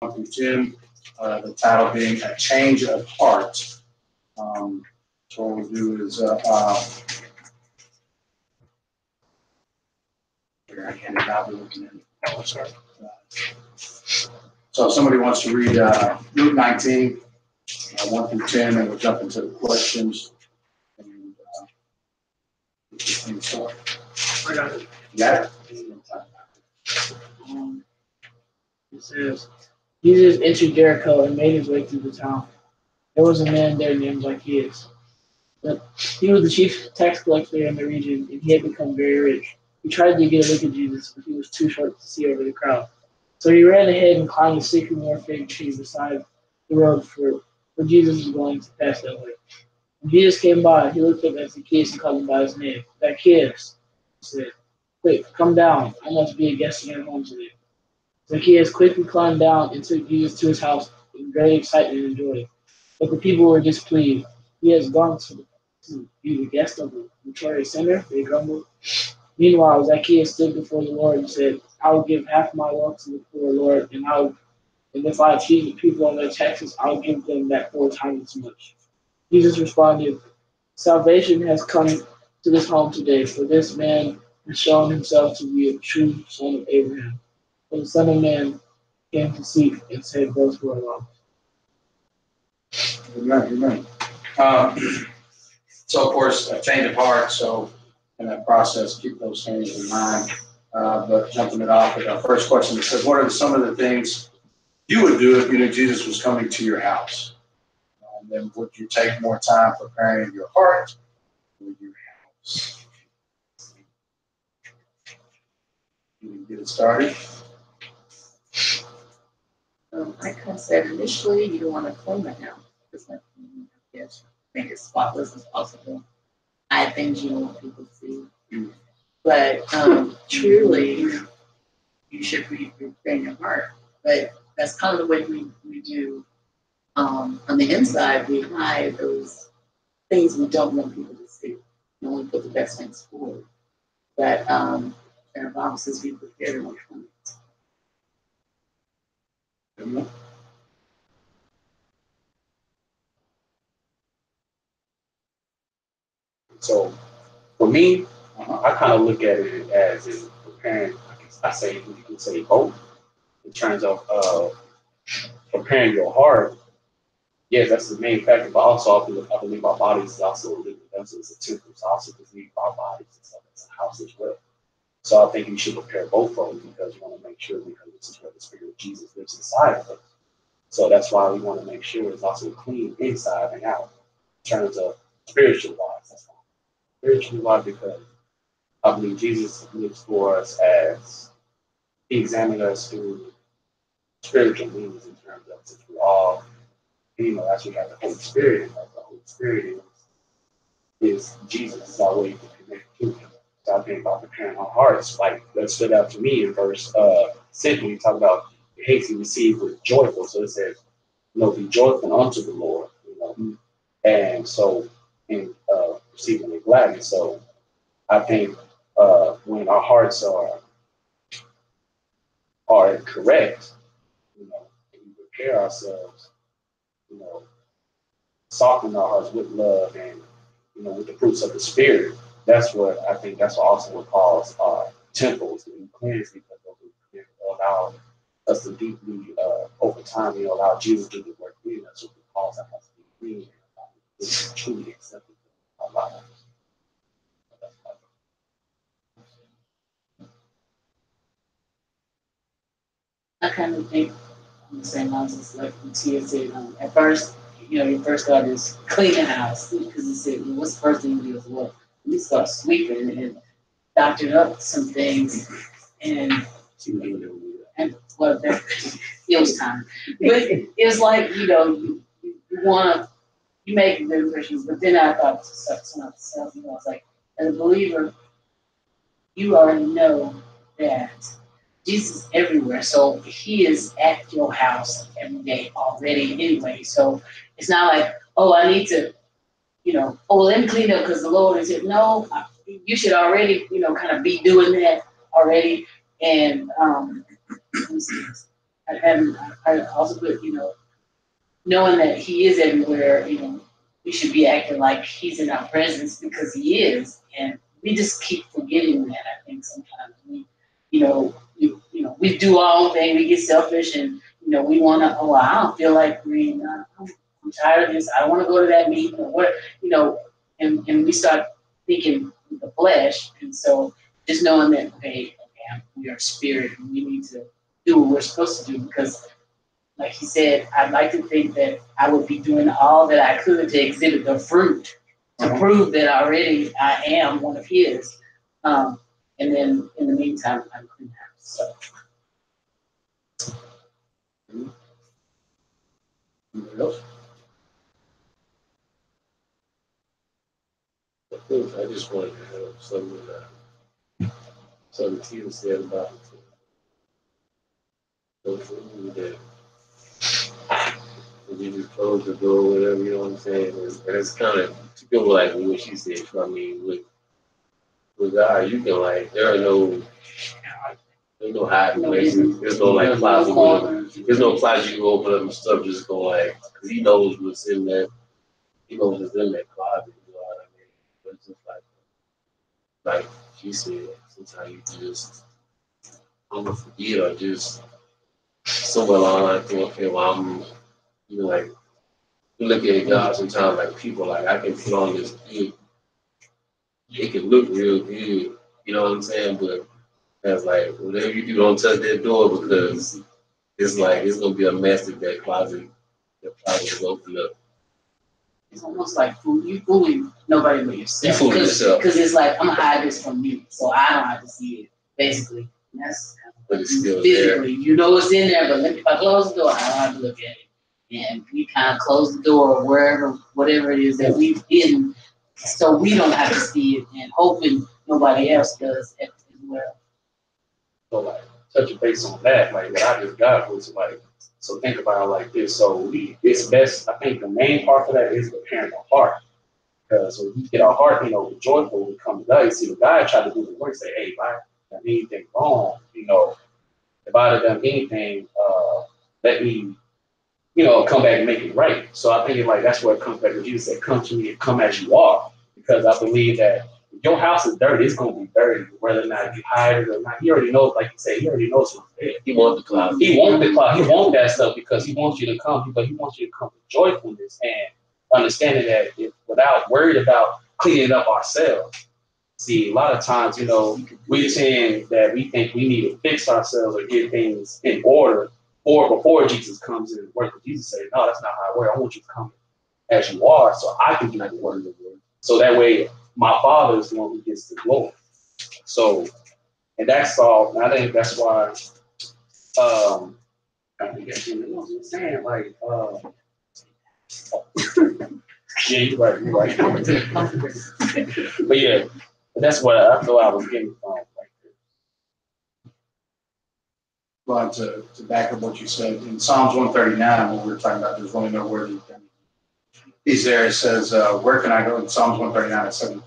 through 10, the title being A Change of Heart. So what we'll do is, here, I hand it out, we're looking at it. Oh, sorry. So if somebody wants to read Luke 19, 1 through 10, and we'll jump into the questions. And so, I got it. you got it? It says, Jesus entered Jericho and made his way through the town. There was a man there named Zacchaeus. But he was the chief tax collector in the region, and he had become very rich. He tried to get a look at Jesus, but he was too short to see over the crowd. So he ran ahead and climbed a sycamore fig tree beside the road for Jesus was going to pass that way. When Jesus came by, he looked up at Zacchaeus and called him by his name. Zacchaeus, he said, quick, come down. I must be a guest in your home today. Zacchaeus quickly climbed down and took Jesus to his house in great excitement and joy. But the people were displeased. He has gone to be the guest of a notorious sinner, they grumbled. Meanwhile, Zacchaeus stood before the Lord and said, I will give half my wealth to the poor, Lord, and if I cheat the people on their taxes, I'll give them back 4 times as much. Jesus responded, salvation has come to this home today, for this man has shown himself to be a true son of Abraham. For the Son of Man came to seek and save those who are lost. Amen. So, of course, a change of heart. So, in that process, keep those things in mind. But jumping it off with our first question, it says, what are some of the things you would do if you knew Jesus was coming to your house? And then would you take more time preparing your heart or your house? You can get it started. Like I said, initially, you don't want to clean the house. It's like, yes, make it spotless as possible. Add things you don't want people to see. But truly, you should be preparing your heart. But that's kind of the way we do. On the inside, we hide those things we don't want people to see. We only put the best things forward. But our Bible says be prepared in which one. So for me, I kind of look at it as in preparing. I say you can say both in terms of preparing your heart. Yes, that's the main factor, but also I believe our bodies is also a living vessel. It's a temple. So also believe our bodies and stuff as a house as well. So I think you should prepare both of them because you want to make sure because this is where the Spirit of Jesus lives inside of us. So that's why we want to make sure it's also clean inside and out in terms of spiritual wise. That's why. Spiritually wise because I believe Jesus lives for us as he examined us through spiritual means in terms of since we all, as we have the Holy Spirit, and the Holy Spirit is Jesus, is our way to connect to him. So I think about preparing our hearts, like that stood out to me in verse 6 when you talk about the haste he received was joyful. So it says, be joyful unto the Lord, and so in receiving the gladness. So I think when our hearts are correct, we prepare ourselves, soften our hearts with love and with the fruits of the Spirit. That's what I think. That's also what calls our temples to be cleansed because it will allow us to deeply, over time, allow Jesus to do the work in us, which will cause our hearts to be clean and truly accepted in our lives. I kind of think on the same lines as like Tia said. At first, your first thought is clean the house because he said, what's the first thing you do is what? We start sweeping and doctoring up some things and well, it was time. But it was like, you want to, you make good impressions, but then I thought to myself, it's like, as a believer, you already know that Jesus is everywhere. So he is at your house every day already anyway. So it's not like, I need to, let me clean up because the Lord is here. No, you should already, kind of be doing that already. And I also put, knowing that he is everywhere, we should be acting like he's in our presence because he is. And we just keep forgetting that. I think sometimes we do our own thing, we get selfish and, we want to, I don't feel like reading. I'm tired of this. I want to go to that meeting or what, and we start thinking with the flesh. And so just knowing that, okay, we are spirit and we need to do what we're supposed to do because like he said, I'd like to think that I would be doing all that I could to exhibit the fruit to prove that already I am one of his. And then in the meantime, I'm clean house. So. Anybody else? I just wanted to have something Tina said about that you just close the door, whatever, you know what I'm saying? And it's kind of to go like what she said. I mean, with God, you can like there's no hiding places. There's no like closet. There's no closet you can open up and stuff. Just go like, because He knows what's in that. He knows what's in that closet. You know what I mean? But it's just like she said, sometimes you just forget or just somewhere along the line think, okay, well I'm, like you look at God sometimes like people like I can put on this good. It can look real good, you know what I'm saying? But that's like whatever you do, don't touch that door because it's like it's gonna be a mess if that closet is opened up. It's almost like you fooling nobody but yourself. You fooling yourself. Because it's like I'm gonna hide this from you, so I don't have to see it. Basically, and that's but it's still physically, there. It's in there. But if I close the door, I don't have to look at it. And we kind of close the door wherever, whatever it is that we've hidden, so we don't have to see it, and hoping nobody else does as well. So like touching base on that, like what I just got was like, so think about it like this. So it's best, I think the main part for that is preparing the heart. Because when we get our heart, joyful, we come to God. You see, the guy tried to do the work, say, hey, if I done anything wrong, if I have done anything, let me, come back and make it right. So I think that's where it comes back to Jesus said, come to me and come as you are. Because I believe that if your house is dirty, it's going to be dirty, whether or not you hide it or not. He already knows, like you say, he already knows what's there. He wants the cloud. He wants the cloud. He wants that stuff because he wants you to come, but he wants you to come with joyfulness and understanding that without worried about cleaning up ourselves. See, a lot of times, we tend that we think we need to fix ourselves or get things in order or before Jesus comes in and work with Jesus. Say, no, that's not how I work. I want you to come as you are so I can do the work of the Lord. So that way, my Father is the one who gets the glory. So, and that's all. And I think that's why, I think you know what I'm saying, like, yeah, you're right. But yeah, that's what I thought I was getting from right there. Well, to back up what you said, in Psalms 139, what we were talking about, there's only no word. He's there, it says, where can I go? In Psalms 139, it says,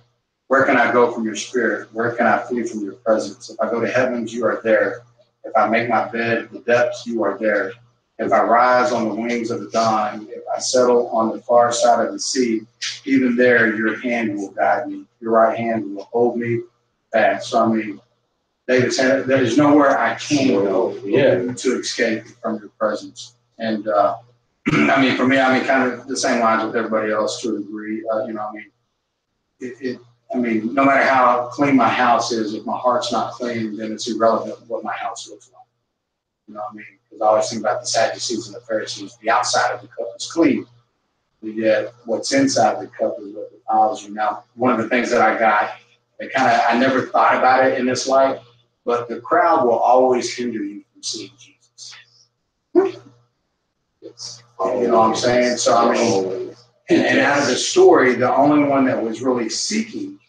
where can I go from your spirit? Where can I flee from your presence? If I go to heavens, you are there. If I make my bed in the depths, you are there. If I rise on the wings of the dawn, if I settle on the far side of the sea, even there your hand will guide me. Your right hand will hold me fast. So, I mean, David said, there is nowhere I can go to escape from your presence. And, I mean, for me, kind of the same lines with everybody else to a degree. No matter how clean my house is, if my heart's not clean, then it's irrelevant what my house looks like. You know what I mean? Because I always think about the Sadducees and the Pharisees. The outside of the cup is clean, but yet what's inside the cup is what defiles you. Now, one of the things that I got, I never thought about it in this light, but the crowd will always hinder you from seeing Jesus. You know what I'm saying? So, I mean, and out of the story, the only one that was really seeking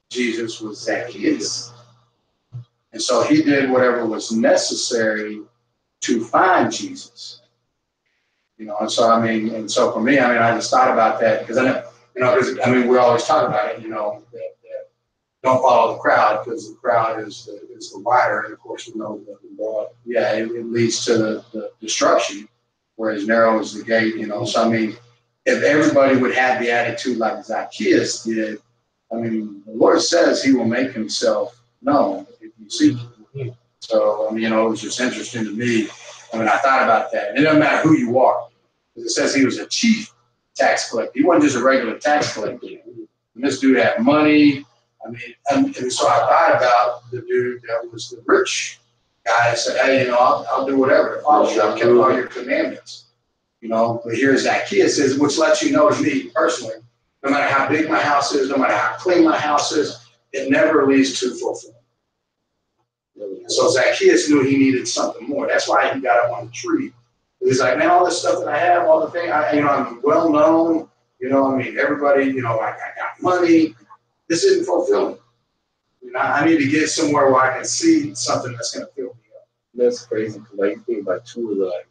Jesus was Zacchaeus. And so he did whatever was necessary to find Jesus. And so, and so for me, I just thought about that because we always talk about it, that don't follow the crowd, because the crowd is the wider, and of course, we know the broad. Yeah, it leads to the destruction, whereas narrow is the gate, you know. So, I mean, if everybody would have the attitude like Zacchaeus did, I mean, the Lord says he will make himself known if you seek him. So, I mean, you know, it was just interesting to me. I mean, I thought about that. And it doesn't matter who you are, because it says he was a chief tax collector. He wasn't just a regular tax collector. And this dude had money. I mean, and so I thought about the dude that was the rich guy that said, hey, you know, I'll do whatever. I'll keep all your commandments. You know, but here's Zacchaeus says, which lets you know to me personally, no matter how big my house is, no matter how clean my house is, it never leads to fulfillment. So Zacchaeus knew he needed something more. That's why he got up on the tree. He's like, man, all this stuff that I have, all the things, I'm well known. You know, I mean, everybody, you know, I got money. This isn't fulfilling. You know, I need to get somewhere where I can see something that's going to fill me up. That's crazy, because like, you think about two of the, like,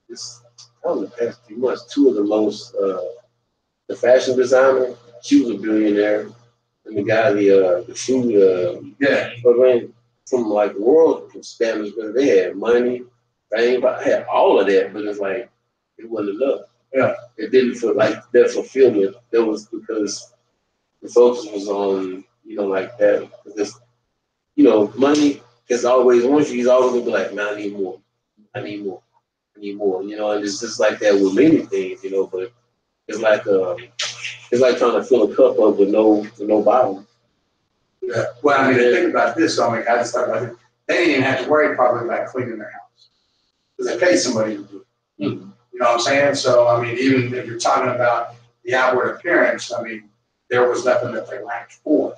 this, I don't know, past few months, two of the most, the fashion designer, she was a billionaire, and the guy, the shoe, but when, from like world standards, because they had money, fame, I had all of that, but it's like, it wasn't enough. Yeah. It didn't feel like their fulfillment. That was because the focus was on, you know, like that, because, you know, money is always, once he's always gonna be like, man, I need more, I need more, I need more, you know, and it's just like that with many things, you know, but it's like trying to fill a cup up with no bottom. Yeah. Well, I mean, the thing about this, I mean, I just thought about it. They didn't even have to worry probably about cleaning their house, because they paid somebody to do it. Mm-hmm. You know what I'm saying? So, I mean, even if you're talking about the outward appearance, I mean, there was nothing that they lacked for.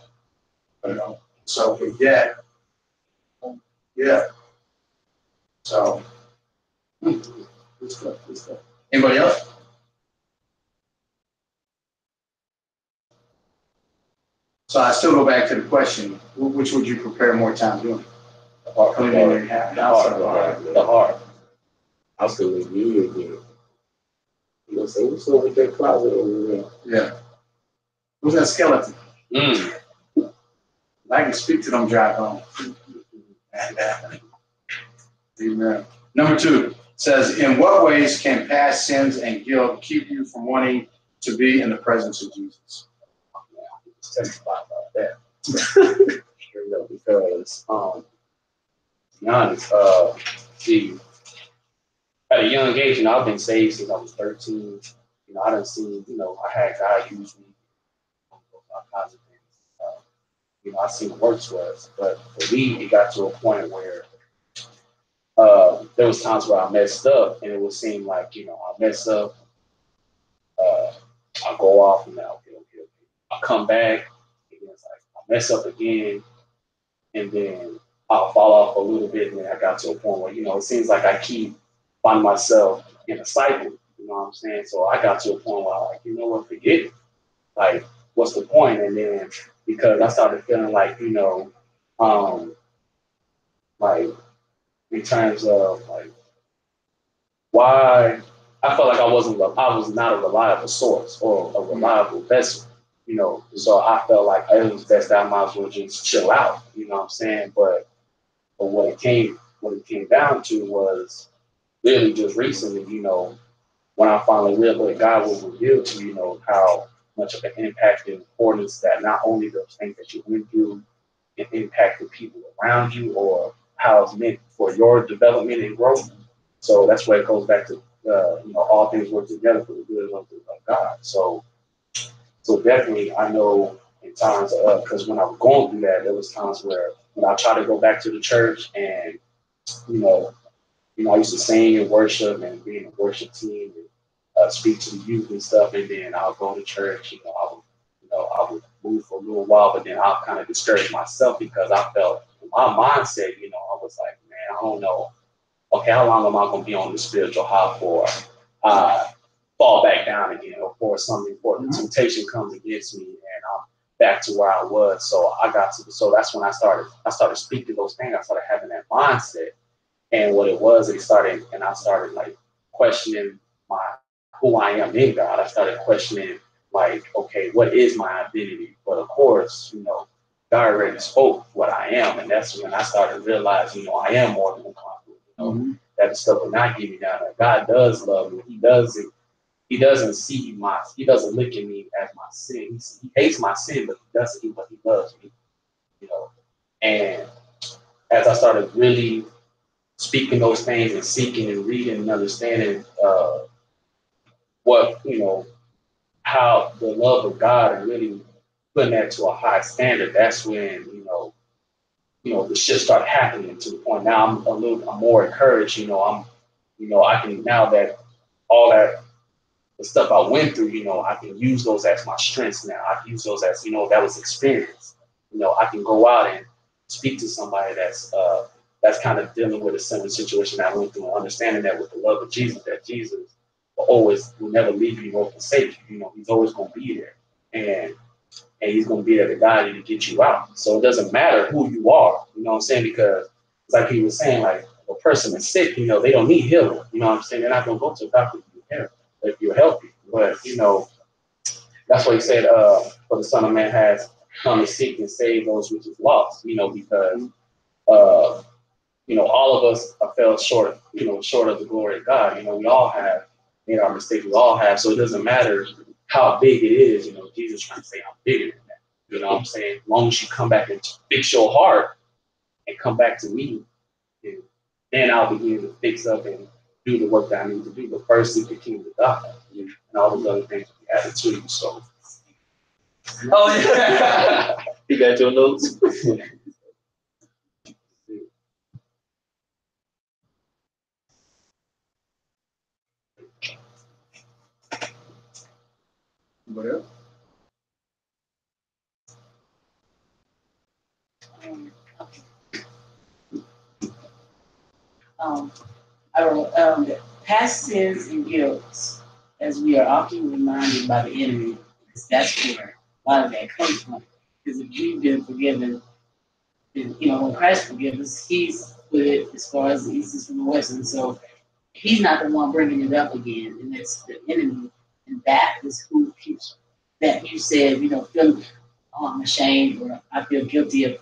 You know? So, but yet, yeah. So, good stuff, good stuff. Anybody else? So I still go back to the question, which would you prepare more time doing? Cleaning your house or The heart. I was still with you again. You know, say, what's up with that closet over there? Yeah. Who's that skeleton? I can speak to them drive home. Amen. Number 2 says, in what ways can past sins and guilt keep you from wanting to be in the presence of Jesus? Let's testify about that. Straight up, because, to be honest, see, at a young age, you know, I've been saved since I was 13. You know, I done seen, you know, I had God use me, all kinds of things. You know, I seen the works was, but for me, it got to a point where there was times where I messed up, and it would seem like, you know, I mess up, I go off, and now, okay. I come back, and it's like I mess up again, and then I'll fall off a little bit, and then I got to a point where, you know, it seems like I keep finding myself in a cycle, you know what I'm saying? So I got to a point where I'm like, you know what, forget it. Like, what's the point? And then, because I started feeling like, you know, like, in terms of, like, why I felt like I was not a reliable source or a reliable vessel, you know. So I felt like it was best that I might as well just chill out, you know what I'm saying? But what it came down to was really just recently, you know, when I finally realized God will reveal to you, you know, how much of an impact and importance that not only those things that you went through can impact the people around you, or how it's meant for your development and growth. So that's where it goes back to, you know, all things work together for the good of God. So definitely, I know in times because when I was going through that, there was times where when I tried to go back to the church, and you know, I used to sing and worship and be in a worship team and speak to the youth and stuff, and then I'll go to church. I would move for a little while, but then I'll kind of discourage myself because I felt in my mindset, you know, I was like, man, I don't know. Okay, how long am I going to be on the spiritual high for? Fall back down again, or for something important. Temptation comes against me, and I'm back to where I was. So that's when I started speaking those things. I started having that mindset, and what it was, I started like questioning who I am in God. I started questioning, like, okay, what is my identity? But of course, you know, God already spoke what I am, and that's when I started to realize, I am more than a conqueror. That the stuff will not get me down. That God does love me. He doesn't. He doesn't see he doesn't look at me as my sin. He hates my sin, but he loves me. And as I started really speaking those things and seeking and reading and understanding what, how the love of God and really putting that to a high standard, that's when, the shit started happening to the point now I'm more encouraged, I can, now that all that the stuff I went through, I can use those as my strengths now. I can use those as, that was experience. I can go out and speak to somebody that's kind of dealing with a similar situation I went through, and understanding that with the love of Jesus, that Jesus will never leave you nor forsake you. He's always going to be there, and he's going to be there to guide you to get you out. So it doesn't matter who you are, you know what I'm saying? Because it's like he was saying, like a person is sick, they don't need healing. You know what I'm saying? They're not going to go to a doctor to get help if you're healthy. But that's what he said. For the Son of Man has come to seek and save those which is lost. Because all of us have fell short, short of the glory of God. We all have made our mistakes. We all have. So it doesn't matter how big it is. Jesus trying to say I'm bigger than that. You know what I'm saying? As long as you come back and fix your heart and come back to me, then I'll begin to fix up and do the work that I need to do. But first, seek the kingdom of God, and all those other things will be added to you. So, oh yeah, you got your notes. Anybody else? Past sins and guilt, as we are often reminded by the enemy, because that's where a lot of that comes from. Because if we've been forgiven, when Christ forgives us, He's put it as far as the east is from the west, and so He's not the one bringing it up again, and it's the enemy, and that is who keeps that. You said, feeling, oh, I'm ashamed, or I feel guilty of.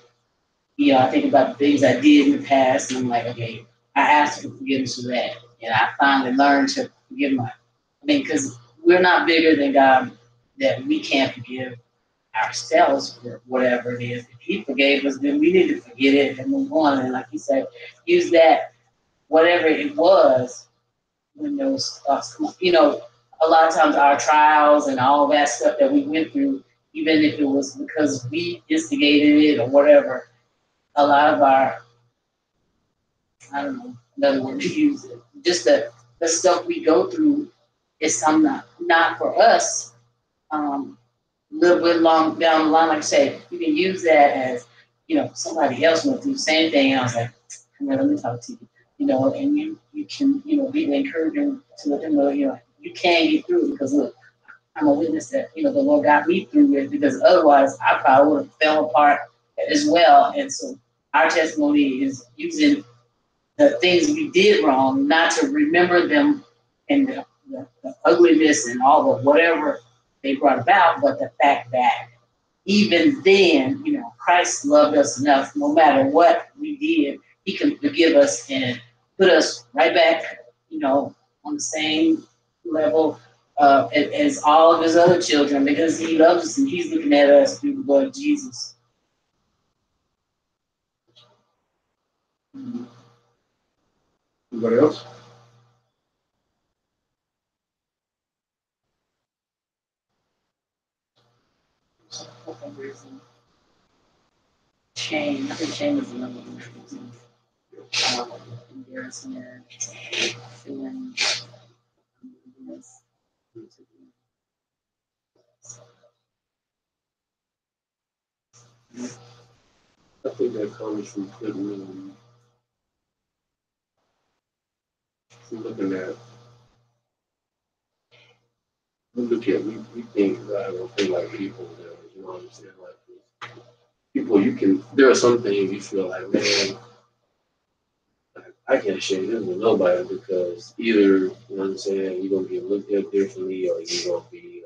I think about the things I did in the past, and I'm like, okay, I asked for forgiveness for that. And I finally learned to forgive because we're not bigger than God, that we can't forgive ourselves for whatever it is. If He forgave us, then we need to forget it and move on. And like you said, use that, whatever it was, when those thoughts come up. A lot of times our trials and all that stuff that we went through, even if it was because we instigated it or whatever, a lot of our, I don't know, another word to use it, just the stuff we go through is some not for us. A little bit long down the line, like I say, you can use that as, somebody else went through the same thing. And I was like, come here, let me talk to you, and you can, be the encouragement to let them know, you can get through it, because look, I'm a witness that, the Lord got me through it, because otherwise I probably would have fell apart as well. And so our testimony is using the things we did wrong, not to remember them and the ugliness and all the whatever they brought about, but the fact that even then, Christ loved us enough, no matter what we did, He can forgive us and put us right back, on the same level as all of His other children, because He loves us and He's looking at us through the blood of Jesus. Anybody else? Shame. I think shame is another one. Embarrassment, feeling. I think that comes from putting from looking at. We think God will think like people, you know what I'm saying? Like people, there are some things you feel like, man, I can't share this with nobody, because either, you know what I'm saying, you're going to get looked at differently, or you're going to be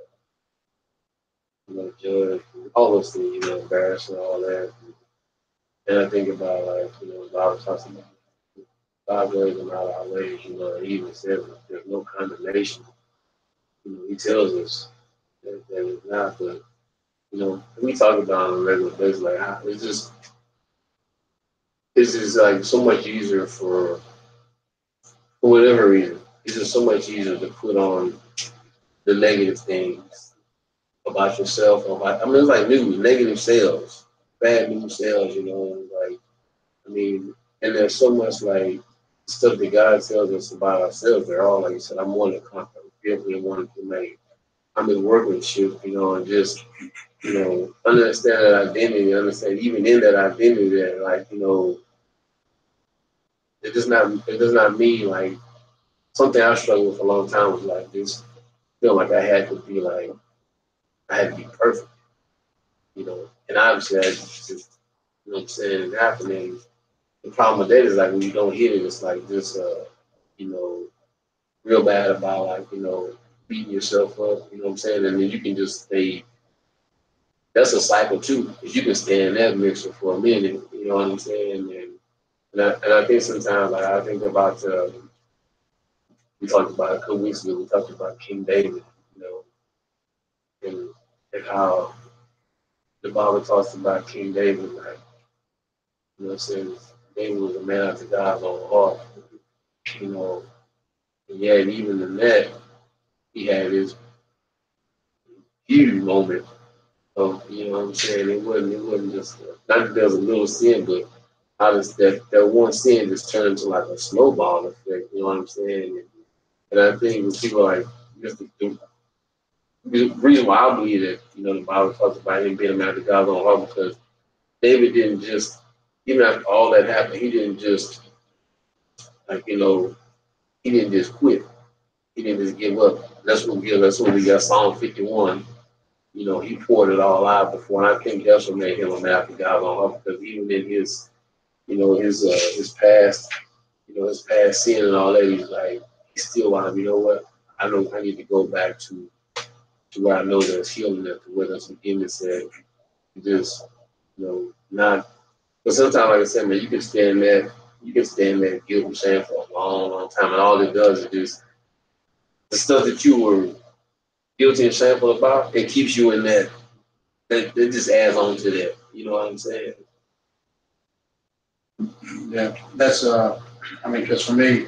judge, all those things, embarrassed and all that. And I think about like, the Bible talks about God's ways are not our ways, and he even says that there's no condemnation. He tells us that it's not, but we talk about on a regular basis, like it's just like so much easier for whatever reason. It's just so much easier to put on the negative things about yourself. It's like news, negative sales, bad news sales, like, and there's so much like stuff that God tells us about ourselves. They're all, like you said, I'm one to conquer, fearfully and wonderfully made. I'm in workmanship, and just, understand that identity, understand even in that identity that, like, it does not mean like something I struggled with a long time was like this feel like I had to be like, I had to be perfect, and obviously I just, it's happening. The problem with that is like when you don't hit it, it's like just, real bad about like, beating yourself up, and then you can just stay. That's a cycle too, because you can stay in that mixture for a minute, you know what I'm saying? And I think sometimes like I think about we talked about a couple weeks ago, we talked about King David, and how the Bible talks about King David, like, it says David was a man after God's own heart, and yet even in that, he had his huge moment of, it wasn't just, not that there was a little sin, but how does that one sin just turned into like a snowball effect, you know what I'm saying? And I think when people are like, just the reason why I believe that, the Bible talks about him being a man after God's own heart, because David didn't just, even after all that happened, he didn't just, like, he didn't just quit. He didn't just give up. That's what we got Psalm 51. He poured it all out before, and I think that's what made him a man after God's own heart, because even in his, his past, his past sin and all that, he's like, he still wanted, what? I know I need to go back to where I know there's healing, there, to where there's forgiveness, and just, not. But sometimes, like I said, man, you can stay in that guilt and shame for a long, long time, and all it does is just the stuff that you were guilty and shameful about. It keeps you in that. That just adds on to that. You know what I'm saying? Yeah, that's, because for me,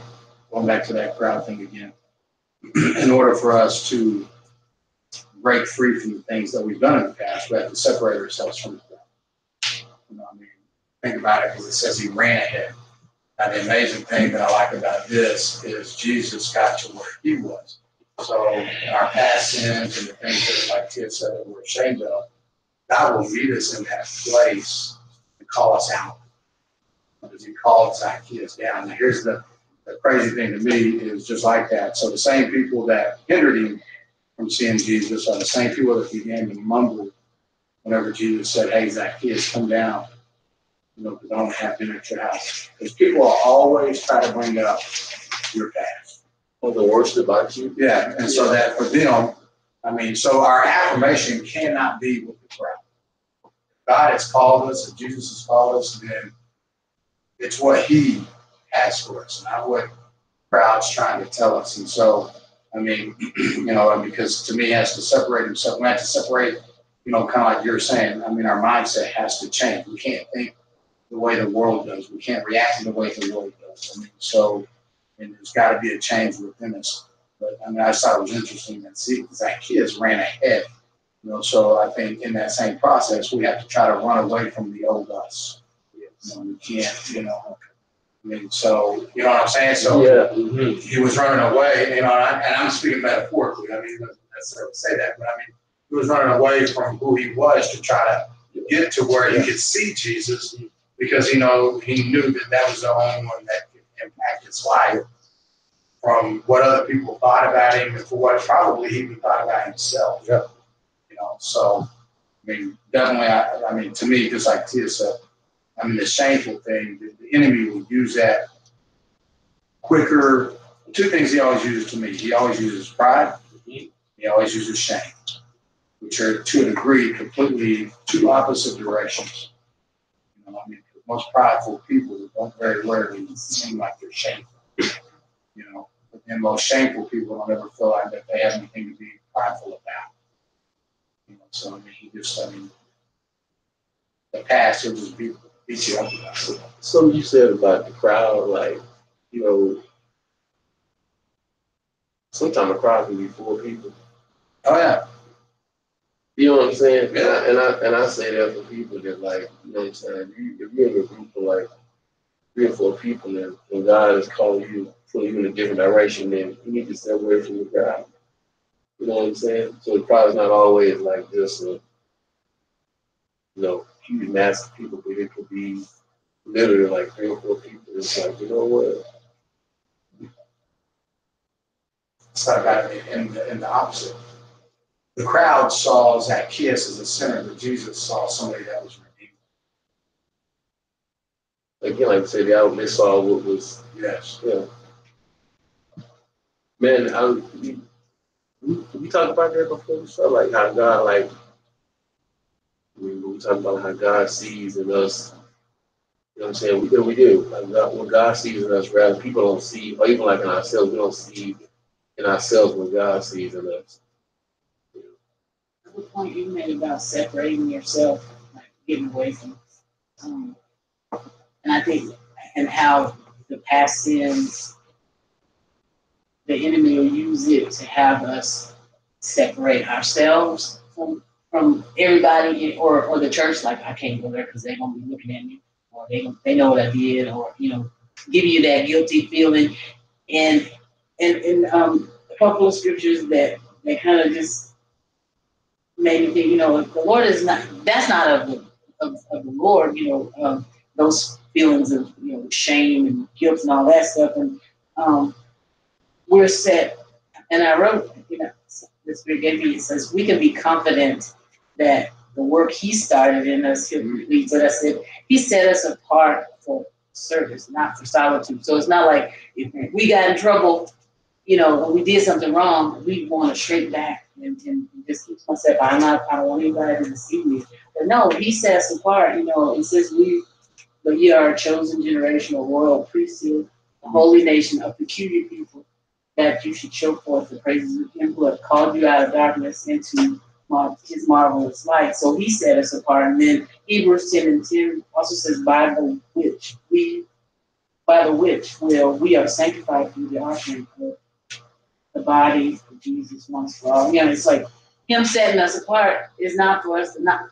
going back to that crowd thing again, in order for us to break free from the things that we've done in the past, we have to separate ourselves from the crowd. Think about it, because it says he ran ahead. Now, the amazing thing that I like about this is Jesus got to where he was. So, in our past sins and the things that, like Tia said, that we're ashamed of, God will meet us in that place and call us out. Because he called Zacchaeus down. Now, here's the crazy thing to me is just like that. So, the same people that hindered him from seeing Jesus are the same people that began to mumble whenever Jesus said, "Hey, Zacchaeus, come down. Because I don't have dinner at your house." Because people will always try to bring up your past. Or the worst about you. Yeah, and so that for them, so our affirmation cannot be with the crowd. God has called us, and Jesus has called us, then it's what he has for us, not what crowd's trying to tell us. And so, because to me, he has to separate himself. We have to separate, kind of like you're saying, our mindset has to change. We can't think the way the world does. We can't react the way the world does. And there's got to be a change within us. But I just thought it was interesting that Zacchaeus ran ahead. So I think in that same process, we have to try to run away from the old us. We can't, so you know what I'm saying? So Yeah. He was running away, and I'm speaking metaphorically. I mean, not necessarily say that, but he was running away from who he was to try to get to where he could see Jesus, because he knew that was the only one that could impact his life from what other people thought about him and for what probably he even thought about himself. Yeah. So definitely, to me, just like Tia said, the shameful thing, the enemy will use that quicker. Two things he always uses to me. He always uses pride. He always uses shame. which are to a degree completely two opposite directions. You know, I mean, the most prideful people don't very rarely seem like they're shameful. You know, but then most shameful people don't ever feel like that they have anything to be prideful about. You know, so I mean, the past will just beat you up about it. Something you said about the crowd, like, you know, sometimes a crowd can be full of people. Oh yeah. You know what I'm saying? Yeah. And I say that for people that, like, you know what I'm saying? If you're in a group of like 3 or 4 people and God is calling you, pulling you in a different direction, then you need to step away from the crowd. You know what I'm saying? So the crowd is not always like just a, you know, huge mass of people, but it could be literally like 3 or 4 people. It's like, you know what? It's not about it in the opposite. The crowd saw Zacchaeus as a sinner, but Jesus saw somebody that was redeemed. Again, like I said, they saw what was, Yes. yeah. Man, we talked about that before. So like how God, like, I mean, we talk about how God sees in us. You know what I'm saying? We do. Like God, what God sees in us, rather people don't see, or even like in ourselves, we don't see in ourselves what God sees in us. The point you made about separating yourself, like getting away from, and I think, and how the past sins, the enemy will use it to have us separate ourselves from everybody or the church. Like, I can't go there because they're gonna be looking at me, or they know what I did, or give you that guilty feeling. And a couple of scriptures that kind of just made me think, the Lord is not. That's not of the Lord. Those feelings of shame and guilt and all that stuff. And we're set. And I wrote, the Spirit gave me. It says we can be confident that the work He started in us, He'll complete. But I said He set us apart for service, not for solitude. So it's not like if we got in trouble, and we did something wrong, we want to shrink back and just keep myself. I don't want anybody to see me. But no, He set us apart. It says but ye are a chosen generation, a royal priesthood, a holy nation, a peculiar people, that you should show forth the praises of Him who have called you out of darkness into His marvelous light. So He set us apart. And then Hebrews 10:10 also says, by the which we are sanctified through the offering of the body of Jesus once for all. It's like Him setting us apart is not for us to not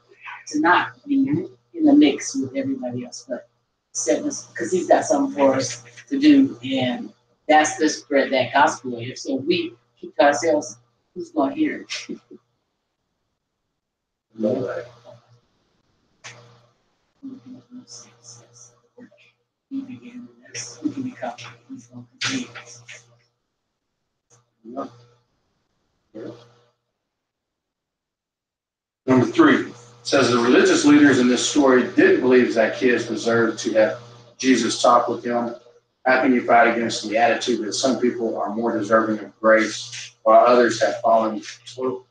be in the mix with everybody else, but setting us, because He's got something for us to do, and that's to spread that gospel. If so, we keep to ourselves, who's going to hear it? Nobody. He began with us. We can become. He's going to continue. Number 3 says the religious leaders in this story didn't believe Zacchaeus deserved to have Jesus talk with him. How can you fight against the attitude that some people are more deserving of grace while others have fallen too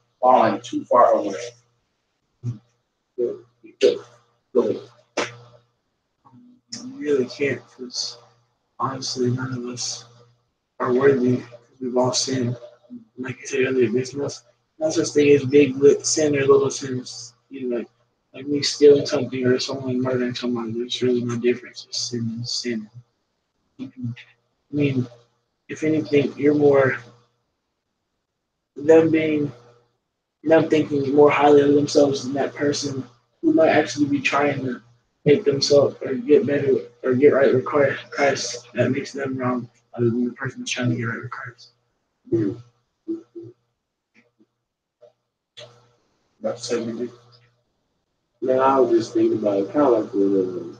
far away? You really can't, because honestly, none of us are worthy. We've all sinned. Like I said earlier, there's no such thing as big sin or little sins. Like me stealing something or someone murdering someone, there's really no difference. It's sin and sin. If anything, you're more them thinking more highly of themselves than that person who might actually be trying to make themselves or get better or get right with Christ. That makes them wrong, other than the person who's trying to get right with Christ. About to say we do. Man, I was just thinking about it, kind of like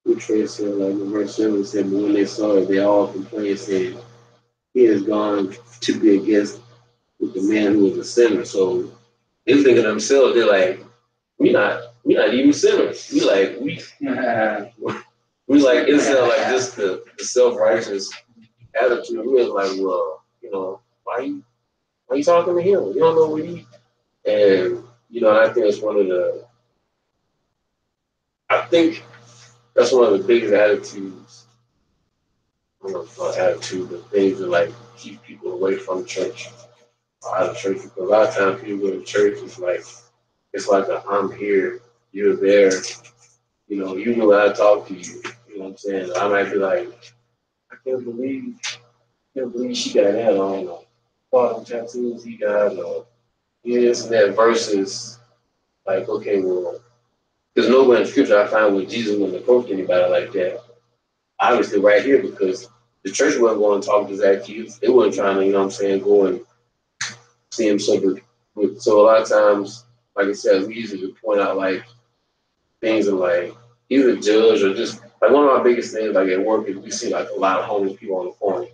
what Trey said, like in verse 7 said, but when they saw it, they all complained, saying, He has gone to be a guest with the man who was a sinner. So they think of themselves, they're like, we're not even sinners. We like instead of like just the self-righteous attitude, we're like, well, why you Why you talking to him? You don't know what he. And and I think it's one of the. I think that's one of the biggest attitudes. I don't know if it's not attitude, but things that like keep people away from church, out of church. Because a lot of times people go to church, it's like a I'm here, you're there. You know how to talk to you. You know what I'm saying? I might be like, I can't believe she got that on, or all them tattoos he got, or this and that, versus like, okay, well, there's nowhere in scripture I find where Jesus wouldn't approach anybody like that. Obviously, right here, because the church wasn't going to talk to Zacchaeus. They weren't trying to, go and see him sober. So a lot of times, like I said, we usually point out like things and like either judge or just like one of my biggest things like at work is we see like a lot of homeless people on the corner.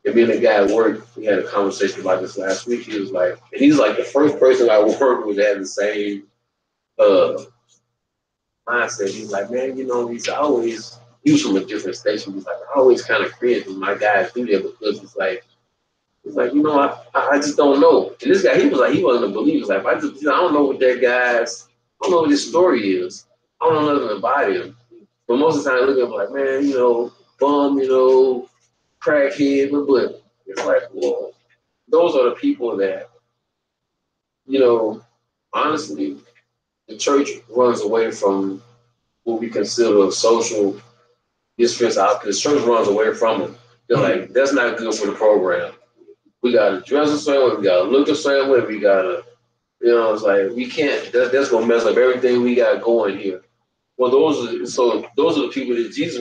And me and the guy at work, we had a conversation about this last week. He was like, and he's like the first person I worked with that had the same mindset. He's like, man, he was from a different station. He's like, I always kind of cringe when my guys do that because I just don't know. And this guy, he was like, he wasn't a believer. He's like, I don't know what I don't know what his story is. I don't know nothing about him. But most of the time, I look at him like, man, bum, crackhead, but it's like, well, those are the people that, honestly, the church runs away from what we consider a social disference out because the church runs away from them. They're like, that's not good for the program. We got to dress a certain way, we got to look a certain way, we got to, it's like, we can't, that's going to mess up everything we got going here. Well, those are the people that Jesus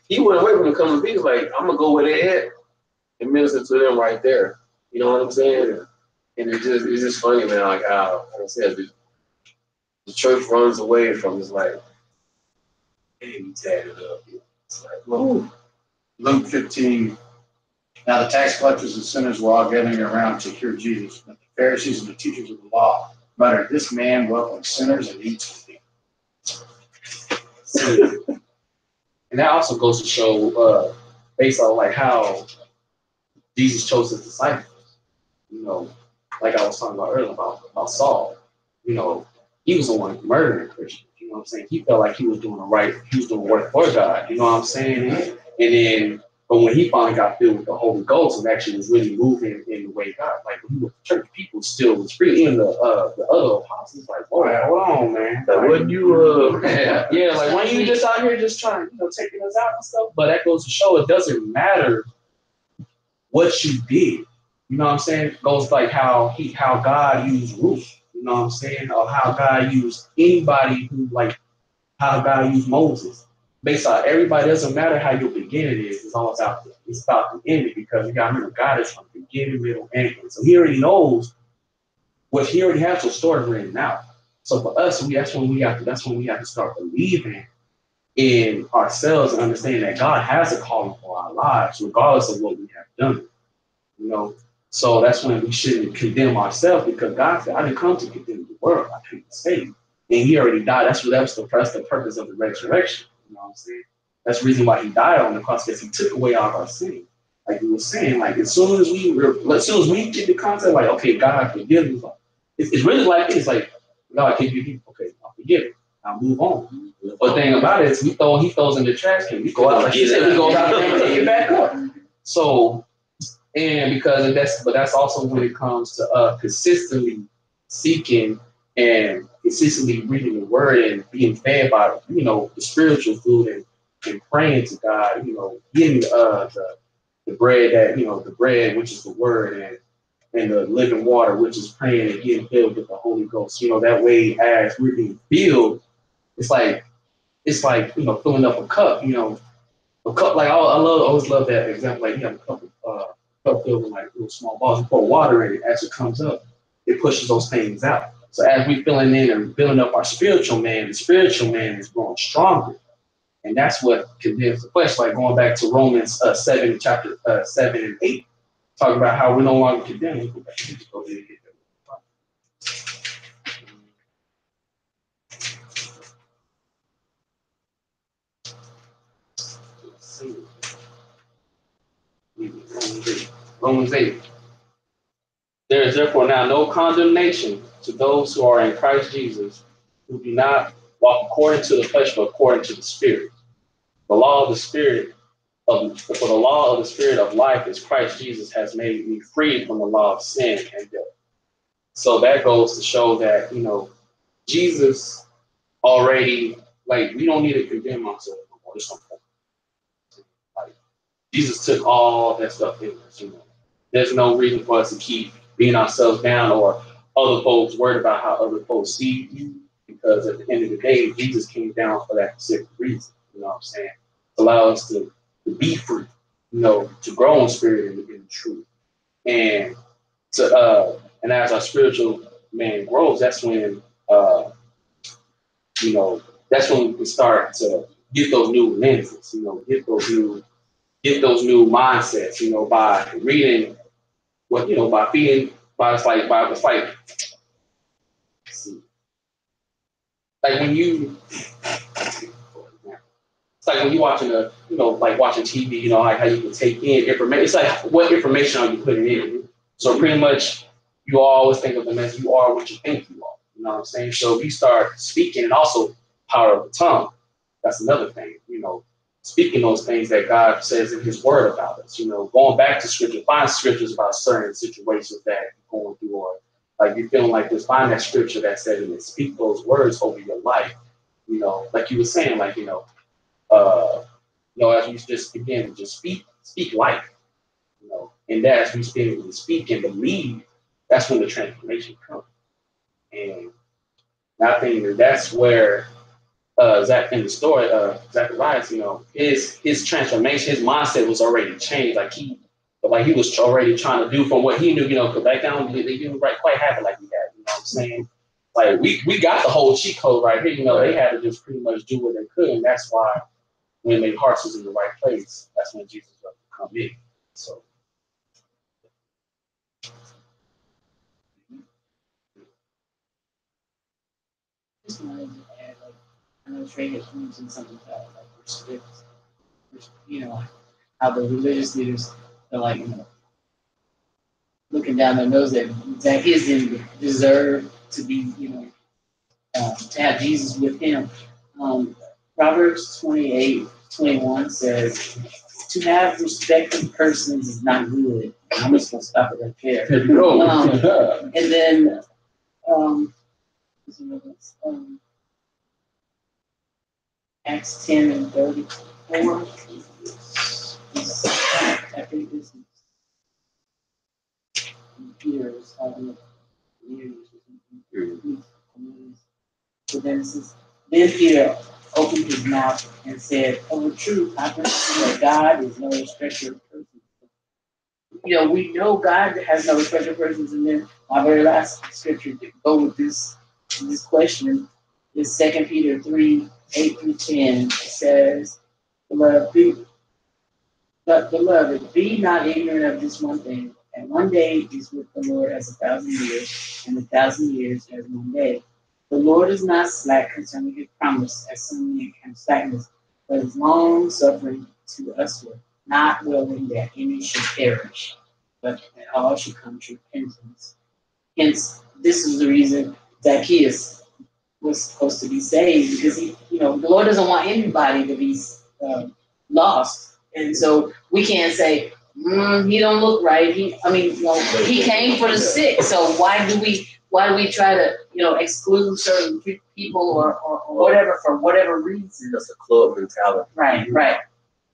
he went away from the coming to be. He's like, I'm going to go where they're at and minister to them right there. You know what I'm saying? And it's just funny, man, like how, like I said, the church runs away from it's like, hey, we tatted up. It's like, Luke 15. Now the tax collectors and sinners were all gathering around to hear Jesus, but the Pharisees and the teachers of the law muttered, "This man welcomes sinners and eats with them." And that also goes to show, based on like how Jesus chose his disciples. Like I was talking about earlier about Saul. He was the one murdering Christians. You know what I'm saying? He felt like he was doing work for God. You know what I'm saying? And then, but when he finally got filled with the Holy Ghost and actually was really moving in the way God, like when he was church, people still was free. Even the other apostles, like, whoa, hold on, man. like, when you, yeah, like when you just out here just trying, taking us out and stuff. But that goes to show it doesn't matter what you did. You know what I'm saying? It goes like how God used Ruth. You know what I'm saying? Or how God used anybody how God used Moses. Based on everybody, doesn't matter how your beginning is. It's all about the ending because you got to remember God is from beginning, middle, and end. So he already knows he already has the story written out. So for us, that's when we have to start believing in ourselves and understanding that God has a calling for our lives, regardless of what we have done. So that's when we shouldn't condemn ourselves because God said, I didn't come to condemn the world, I came to save. And he already died. That was the purpose of the resurrection. You know what I'm saying? That's the reason why he died on the cross, because he took away all our sin. Like you were saying, like as soon as we get the concept, like, okay, God forgive me. It's really like it's like, God, can you okay, I'll forgive it. I'll move on. But the thing about it is he throws in the trash can. We go out, like you said, we go out there and take it back up. So that's also when it comes to consistently seeking and consistently reading the word and being fed by the spiritual food and praying to God, getting the bread the bread which is the word and the living water which is praying and getting filled with the Holy Ghost. That way as we're being filled, it's like filling up a cup. A cup like I always love that example. Like you have a cup filled with like little small balls. You pour water in it. As it comes up, it pushes those things out. So as we filling in and building up our spiritual man, the spiritual man is growing stronger, and that's what condemns the flesh. Like going back to Romans 7, chapter 7 and 8, talking about how we're no longer condemned. Go ahead and get that. Romans 8. There is therefore now no condemnation to those who are in Christ Jesus, who do not walk according to the flesh, but according to the Spirit. The law of the Spirit for the law of the Spirit of life is Christ Jesus has made me free from the law of sin and death. So that goes to show that, Jesus already, like, we don't need to condemn ourselves no more. There's no point. Like, Jesus took all that stuff in us, There's no reason for us to keep beating ourselves down or other folks worried about how other folks see you, because at the end of the day, Jesus came down for that specific reason. You know what I'm saying? To allow us to be free, to grow in spirit and in truth. And and as our spiritual man grows, that's when that's when we can start to get those new lenses, get those new mindsets, by reading by feeding, it's like when you it's like when you're watching like watching TV, like how you can take in information. It's like, what information are you putting in? So pretty much you always think of them as you are what you think you are. You know what I'm saying? So if you start speaking, and also power of the tongue, that's another thing, speaking those things that God says in his word about us, going back to scripture, find scriptures about certain situations that you're going through, or like you're feeling like this, find that scripture that says and speak those words over your life, like you were saying, like, as we just begin to just speak life, and as we begin to speak and believe, that's when the transformation comes. And I think that's where Zach in the story, Zacharias, his transformation, his mindset was already changed. Like he was already trying to do from what he knew, because back down they didn't quite have it like we had. You know what I'm saying? Like we got the whole cheat code right here. They had to just pretty much do what they could, and that's why when their hearts was in the right place, that's when Jesus was to come in. So. Just wanted to add, like, I know Trey had mentioned something about like respect, how the religious leaders are like, looking down their nose at Zacchaeus didn't deserve to be, to have Jesus with him. Proverbs 28:21 says, to have respected persons is not good. I'm just gonna stop it right there. There you go. And then Acts 10:34. I think this is Peter's. So then it says, then Peter opened his mouth and said, of a truth, I perceive that God is no respecter of persons. We know God has no respecter of persons, and then my very last scripture to go with this question is 2 Peter 3:8-10. It says, beloved, be not ignorant of this one thing, and one day is with the Lord as 1,000 years, and 1,000 years as one day. The Lord is not slack concerning his promise, as some men count slackness, but is long suffering to usward, not willing that any should perish, but that all should come to repentance. Hence, this is the reason Zacchaeus was supposed to be saved, because the Lord doesn't want anybody to be lost. And so we can't say, he don't look right. He came for the sick. So why do we try to, exclude certain people or whatever for whatever reason? That's a club mentality. Right.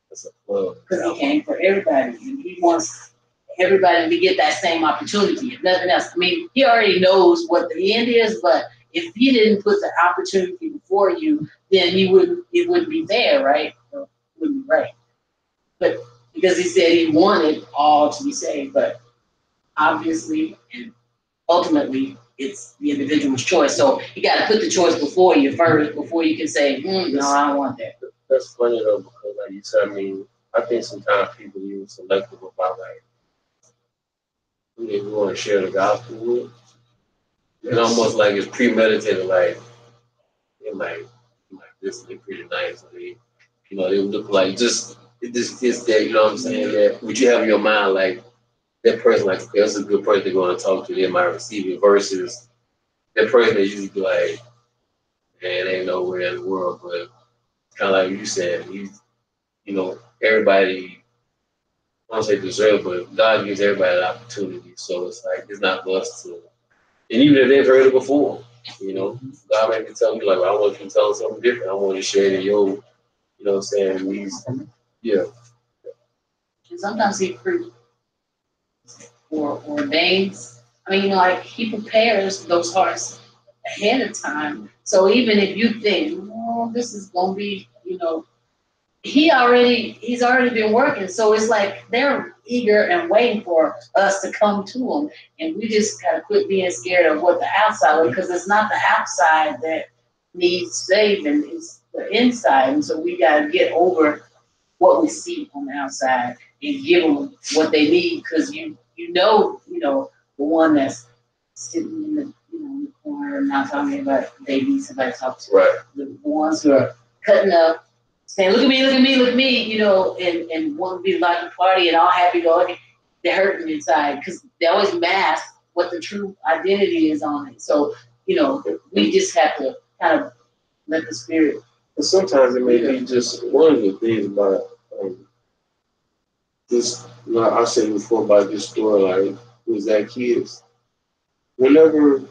That's a club. Because he came for everybody, and he wants everybody to get that same opportunity. If nothing else, he already knows what the end is, but if he didn't put the opportunity before you, then it wouldn't be there, right? Or it wouldn't be right. But because he said he wanted all to be saved, but obviously and ultimately it's the individual's choice. So you got to put the choice before you first, before you can say, no, I don't want that. That's funny though, because like you said, I think sometimes people even selective about like who they want to share the gospel with. It's almost like it's premeditated, like this look pretty nice. They look like it just fits that, you know what I'm saying? That would you have in your mind, like, that person, like, okay, that's a good person to go and talk to, they might receive it, versus that person that you be like, man, ain't nowhere in the world, but kind of like you said, everybody, I don't say deserve, but God gives everybody an opportunity. So it's like, it's not for us to, and even if they've heard it before, God may be telling you, like, I want you to tell them something different. I want you to share it in your, what I'm saying, these, yeah. And sometimes he ordains. I mean, like he prepares those hearts ahead of time. So even if you think, oh, this is gonna be, he's already been working. So it's like they're eager and waiting for us to come to them, and we just gotta quit being scared of what the outside, because it's not the outside that needs saving, it's the inside. And so we gotta get over what we see on the outside and give them what they need, because the one that's sitting in the in the corner, not talking about they need somebody to talk to. Right. The ones who are cutting up, saying, look at me, look at me, look at me, and want to be like the party and all happy go lucky, they're hurting inside because they always mask what the true identity is on it. So, we just have to kind of let the spirit. But sometimes it may be just one of the things about this, like I said before about this story, like with Zacchaeus. Whenever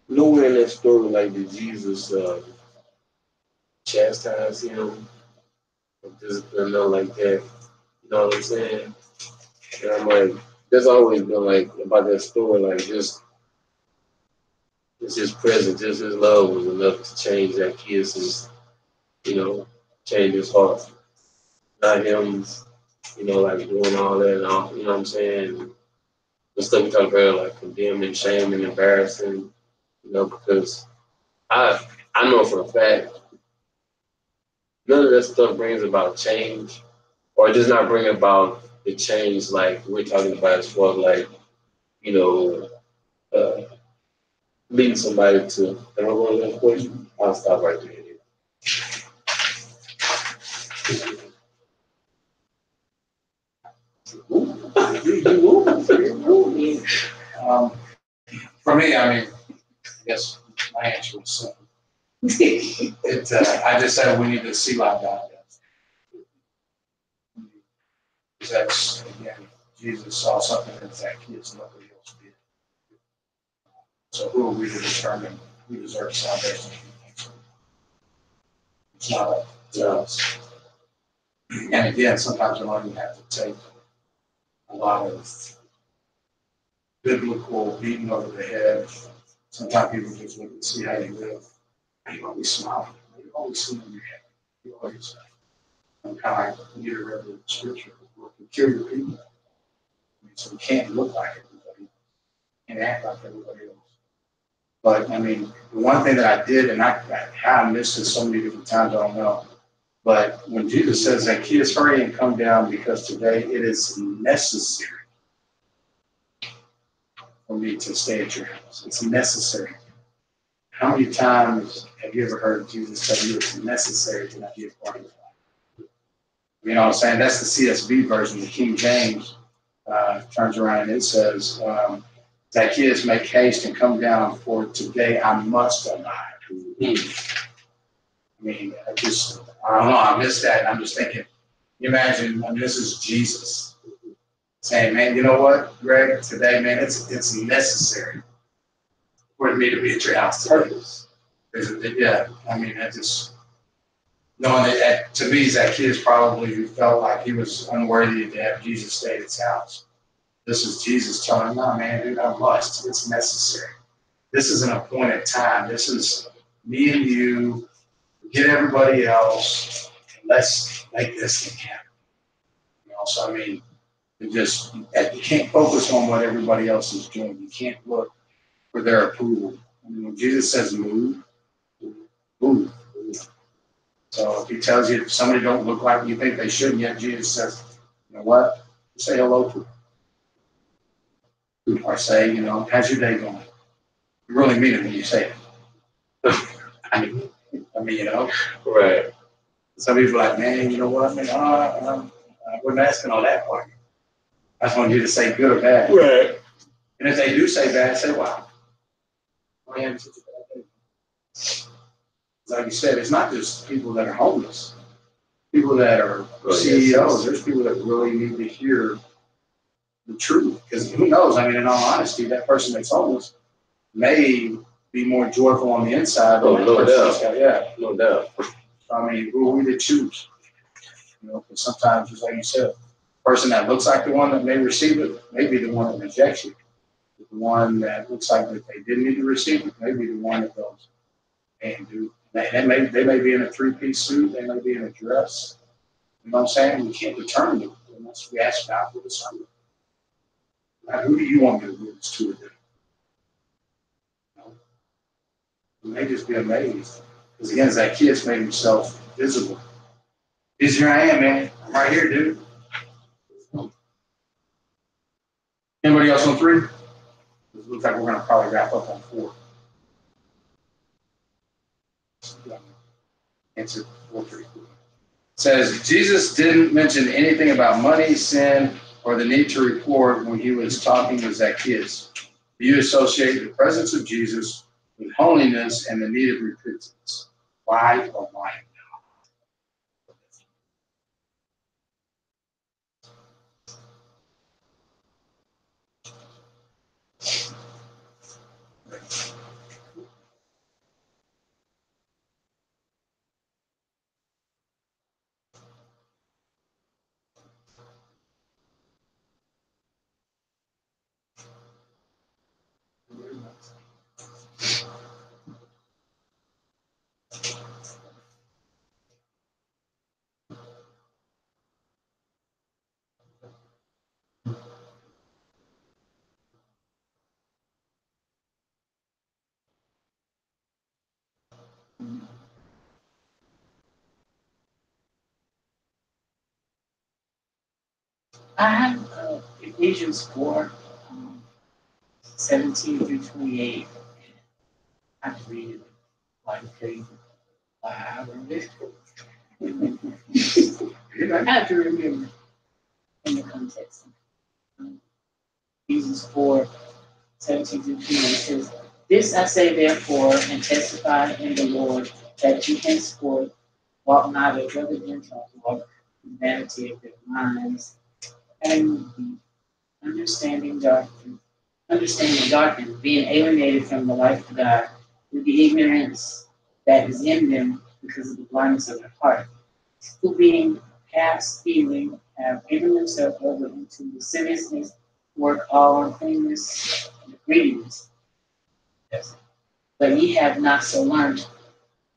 nowhere in that story like did Jesus chastise him or discipline nothing like that. You know what I'm saying? And I'm like, there's always been like about that story, like just his presence, just his love was enough to change Zacchaeus' change his heart. Not him, like doing all that and all, you know what I'm saying? The stuff we talk about, like condemning, shaming, embarrassing, because I know for a fact none of that stuff brings about change, or it does not bring about the change like we're talking about as far as like, leading somebody to. Am I going to that question? I'll stop right there. For me, I mean, I guess my answer was simple. I just said we need to see like God does. Because that's, again, Jesus saw something in Zacchaeus nobody else did. So who are we to determine who deserves salvation? It's not up to us. And again, sometimes you don't even have to take a lot of biblical beating over the head. Sometimes people just look and see how you live. You always smile. You always see in your head. You always I'm kind of like you to read the scripture. Peculiar people. I mean, so you can't look like everybody and act like everybody else. But I mean, the one thing that I did, and how I missed it so many different times, I don't know. But when Jesus says, Zacchaeus, hurry and come down because today it is necessary for me to stay at your house. It's necessary. How many times have you ever heard Jesus tell you it's necessary to not be a part of it? You know what I'm saying? That's the CSB version. The King James turns around and it says, Zacchaeus, make haste and come down, for today I must abide. I mean, I don't know, I missed that. And I'm just thinking, imagine, this is Jesus saying, man, you know what, Greg, today, man, it's necessary for me to be at your house today. Yeah, I mean, knowing that to me, Zacchaeus probably felt like he was unworthy to have Jesus stay at his house. This is Jesus telling him, no, man, dude, I must. It's necessary. This is an appointed time. This is me and you, get everybody else, and let's make this thing happen. So, I mean, you can't focus on what everybody else is doing. You can't look for their approval. I mean, when Jesus says move, move. So if he tells you if somebody don't look like you think they should, yet Jesus says, you know what? Say hello to them. Or say, how's your day going? You really mean it when you say it. I mean, you know, Right. some people are like, man, you know what? I mean, I wasn't asking all that part. I just wanted you to say good or bad. Right. And if they do say bad, say, wow. I am such a bad thing. Like you said, it's not just people that are homeless. People that are CEOs, there's people that really need to hear the truth. Because who knows? I mean, in all honesty, that person that's homeless may be more joyful on the inside than that person that's got, No doubt. I mean, who are we to choose? You know, because sometimes, just like you said, the person that looks like the one that may receive it may be the one that rejects you. The one that looks like that they didn't need to receive it may be the one that goes and do. They may be in a three-piece suit. They may be in a dress. You know what I'm saying? We can't determine it unless we ask God for discernment. Now, who do you want me to witness to today? You know? You may just be amazed. Because again, Zacchaeus made himself visible. Here I am, man. I'm right here, dude. Anybody else on 3? It looks like we're going to probably wrap up on 4. Answer 4 pretty quick. It says, Jesus didn't mention anything about money, sin, or the need to report when he was talking with Zacchaeus. Do you associate the presence of Jesus with holiness and the need of repentance? Why or why not? I have Ephesians 4, 17 through 28. I have to read it like crazy. I wrote it. I have to remember in the context. Ephesians 4, 17 through 28 says, "This I say therefore, and testify in the Lord, that you henceforth walk not as other Gentiles walk, in vanity of their minds, and the understanding darkened, being alienated from the life of God, with the ignorance that is in them because of the blindness of their heart, who being past feeling have given themselves over into lasciviousness, work all uncleanness and greediness. Yes. But ye have not so learned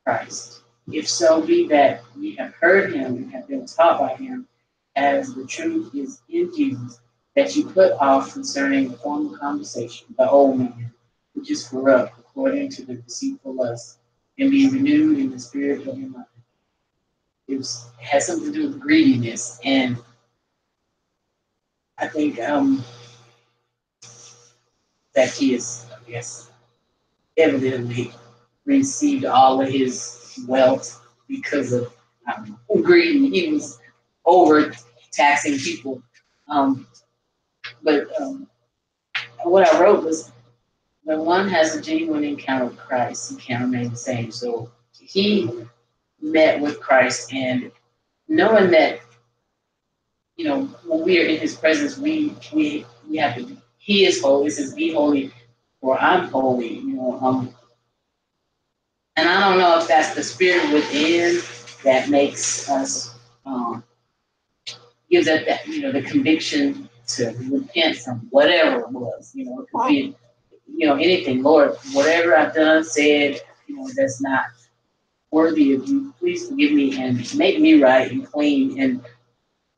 Christ. If so be that ye have heard him and have been taught by him, as the truth is in Jesus, that you put off concerning the former conversation, the old man, which is corrupt according to the deceitful lust, and be renewed in the spirit of your mind." It has something to do with greediness, and I think Zacchaeus, I guess, evidently received all of his wealth because of greed. He was overtaxing people. But what I wrote was, when one has a genuine encounter with Christ, he can't remain the same. So he met with Christ, and knowing that, when we are in his presence, we have to, he is holy. It says, "Be holy, for I'm holy." And I don't know if that's the spirit within that makes us, gives us that, the conviction to repent from whatever it was. It could be, anything. Lord, whatever I've done, said, that's not worthy of you, please forgive me and make me right and clean. And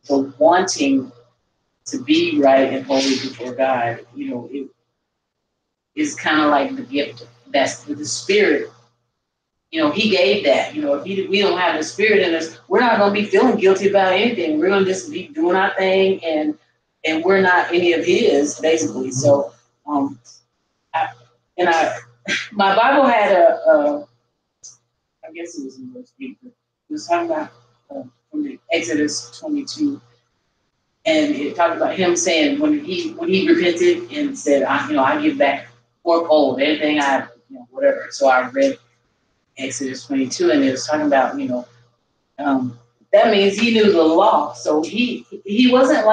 the wanting to be right and holy before God, it is kind of like the gift that's the spirit. He gave that. If we don't have the spirit in us, we're not going to be feeling guilty about anything. We're going to just be doing our thing, and we're not any of his, basically. So, my Bible had I guess it was in verse 8, but it was talking about from the Exodus 22, and it talked about him saying when he repented and said, I give back fourfold everything whatever. So I read Exodus 22, and it was talking about that means he knew the law. So he wasn't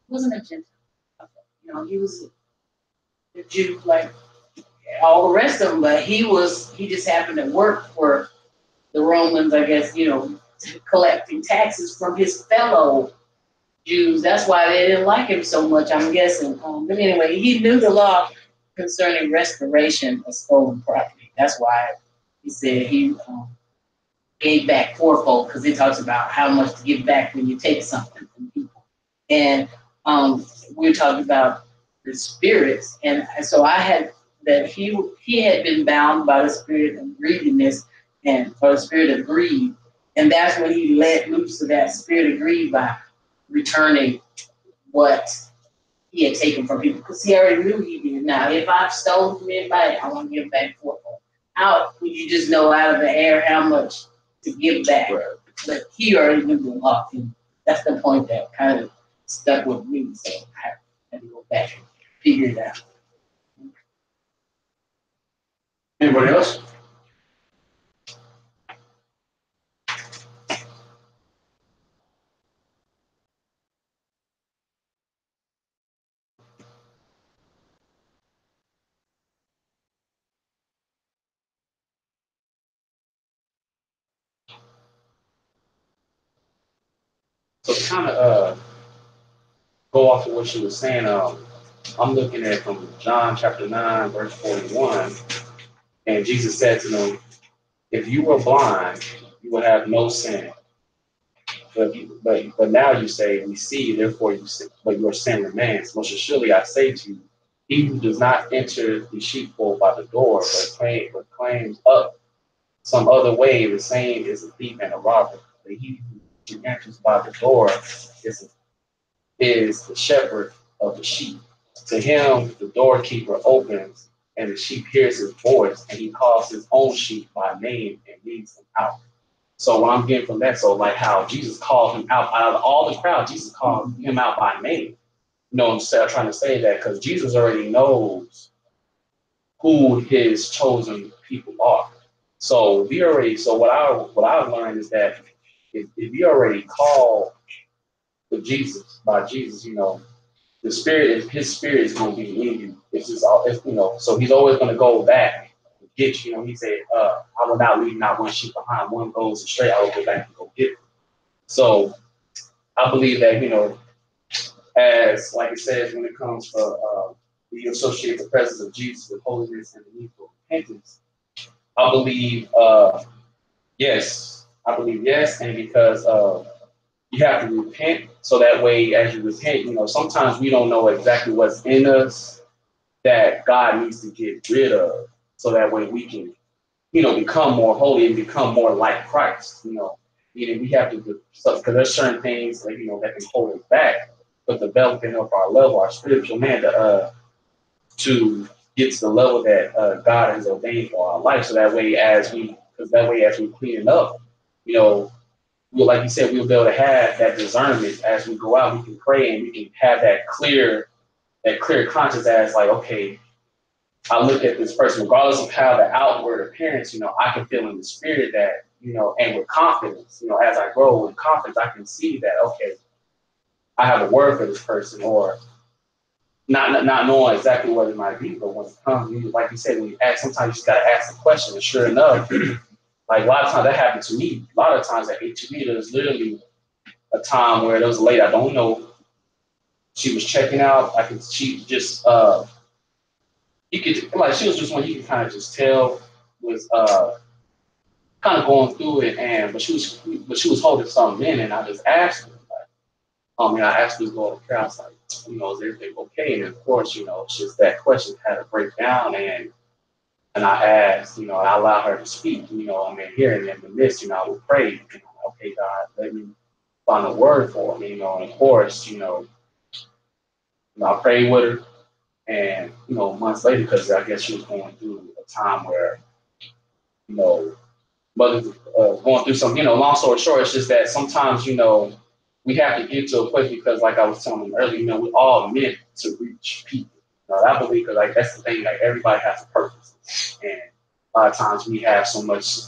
wasn't a Gentile. He was a Jew like all the rest of them, but he just happened to work for the Romans, I guess, collecting taxes from his fellow Jews. That's why they didn't like him so much, I'm guessing. But anyway, he knew the law concerning restoration of stolen property. That's why he said he gave back fourfold, because it talks about how much to give back when you take something from people. And we're talking about the spirits, and so I had that he had been bound by the spirit of greediness or the spirit of greed, and that's when he let loose of that spirit of greed by returning what he had taken from people, because he already knew he did. Now, if I've stolen from anybody, I want to give back fourfold. How would you just know out of the air how much to give back? Right. But he already knew the law, and that's the point that kind of stuck with me. So I had to go back and figure it out. Anybody else? So kind of go off of what she was saying. I'm looking at from John chapter 9, verse 41, and Jesus said to them, "If you were blind, you would have no sin. But now you say, we see, therefore you sin, but your sin remains. Most surely I say to you, he who does not enter the sheepfold by the door, but claims up some other way, the same is a thief and a robber. But he who enters by the door is the shepherd of the sheep. To him the doorkeeper opens, and the sheep hears his voice, and he calls his own sheep by name and leads them out." So what I'm getting from that, so like how Jesus called him out of all the crowd, Jesus called him out by name. I'm trying to say that because Jesus already knows who his chosen people are. So what I've learned is that if you already call with Jesus by Jesus, his spirit is going to be in you. It's just all, so he's always going to go back and get you. He said, I will not leave not one sheep behind. One goes astray, I will go back and go get it. So I believe that, as like it says, when it comes to we associate the presence of Jesus with holiness and the need for repentance. I believe yes. And because you have to repent, so that way as you repent, sometimes we don't know exactly what's in us that God needs to get rid of, so that way we can, become more holy and become more like Christ. Meaning we have to do stuff, because there's certain things that that can hold us back, but developing up our level, our spiritual man, to get to the level that God has ordained for our life. So that way as we clean it up, like you said, we'll be able to have that discernment as we go out. We can pray and we can have that clear conscience as like, okay, I look at this person, regardless of how the outward appearance, I can feel in the spirit that, and with confidence, as I grow with confidence, I can see that, okay, I have a word for this person, or not knowing exactly what it might be, but when it comes, like you said, when you ask, sometimes you just got to ask the question, and sure enough, like a lot of times that happened to me. A lot of times at HB, there was literally a time where there was a lady I don't know. She was checking out. She just, she was just one you could kind of just tell was kind of going through it, but she was holding something in, and I just asked her, I asked her to go to prayer. I was like, is everything okay? And of course, it's just that question had to break down, and I asked, I allowed her to speak, here and in the midst, I would pray, okay, God, let me find a word for me, and of course, I prayed with her, and, months later, because I guess she was going through a time where, but going through some, long story short, it's just that sometimes, we have to get to a place because, like I was telling you earlier, we're all meant to reach people. I believe that, like, that's the thing, like, everybody has a purpose. And a lot of times we have so much